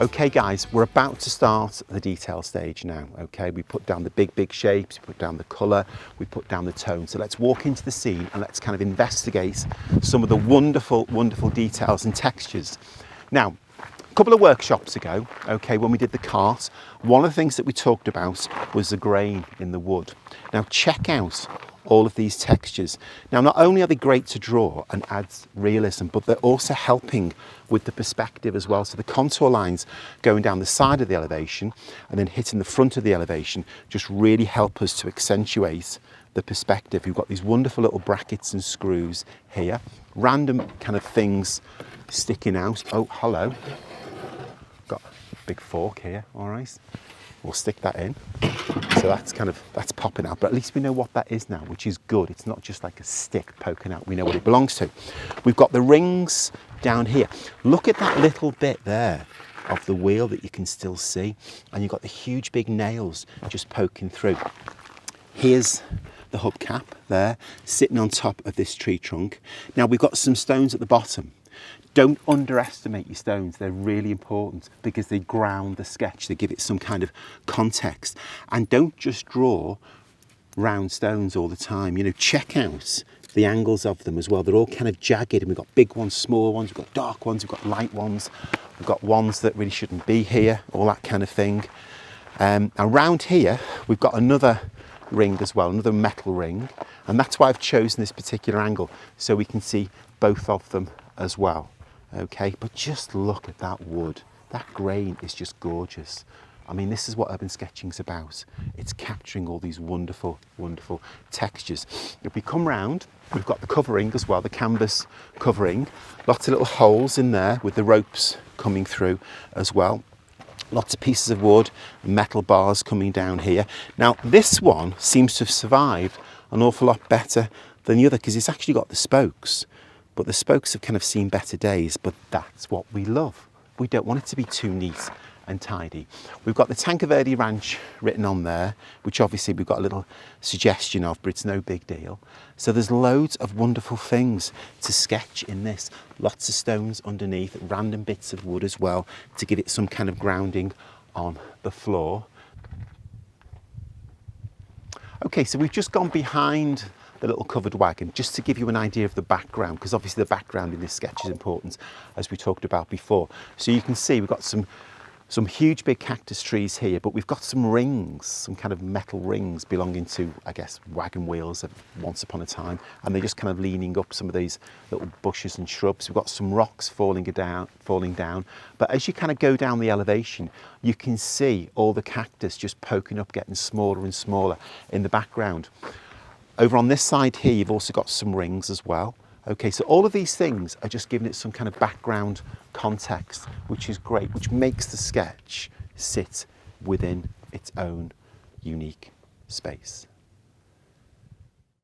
Okay guys, we're about to start the detail stage now, okay? We put down the big shapes, we put down the colour, we put down the tone. So let's walk into the scene and let's kind of investigate some of the wonderful details and textures. Now, a couple of workshops ago, okay, when we did the cart, one of the things that we talked about was the grain in the wood. Now check out all of these textures. Now, not only are they great to draw and adds realism, but they're also helping with the perspective as well. So the contour lines going down the side of the elevation and then hitting the front of the elevation just really help us to accentuate the perspective. We've got these wonderful little brackets and screws here, random kind of things sticking out. Oh, hello. Got a big fork here, all right. We'll stick that in. So that's popping out, but at least we know what that is now, which is good. It's not just like a stick poking out. We know what it belongs to. We've got the rings down here. Look at that little bit there of the wheel that you can still see. And you've got the huge big nails just poking through. Here's the hubcap there, sitting on top of this tree trunk. Now we've got some stones at the bottom. Don't underestimate your stones. They're really important because they ground the sketch. They give it some kind of context. And don't just draw round stones all the time. You know, check out the angles of them as well. They're all kind of jagged, and we've got big ones, small ones, we've got dark ones, we've got light ones, we've got ones that really shouldn't be here, all that kind of thing. Around here, we've got another ring as well, another metal ring. And that's why I've chosen this particular angle, so we can see both of them as well. Okay, but just look at that wood. That grain is just gorgeous. I mean, this is what urban sketching is about. It's capturing all these wonderful textures. If we come round, we've got the covering as well, the canvas covering. Lots of little holes in there with the ropes coming through as well. Lots of pieces of wood, metal bars coming down here. Now, this one seems to have survived an awful lot better than the other because it's actually got the spokes. But the spokes have kind of seen better days, but that's what we love. We don't want it to be too neat and tidy. We've got the Tanque Verde Ranch written on there, which obviously we've got a little suggestion of, but it's no big deal. So there's loads of wonderful things to sketch in this. Lots of stones underneath, random bits of wood as well, to give it some kind of grounding on the floor. Okay, so we've just gone behind the little covered wagon, just to give you an idea of the background, because obviously the background in this sketch is important, as we talked about before. So you can see we've got some huge big cactus trees here, but we've got some rings, some kind of metal rings belonging to, I guess, wagon wheels of once upon a time, and they're just kind of leaning up some of these little bushes and shrubs. We've got some rocks falling down, but as you kind of go down the elevation, you can see all the cactus just poking up, getting smaller and smaller in the background. Over on this side here, you've also got some rings as well. Okay, so all of these things are just giving it some kind of background context, which is great, which makes the sketch sit within its own unique space.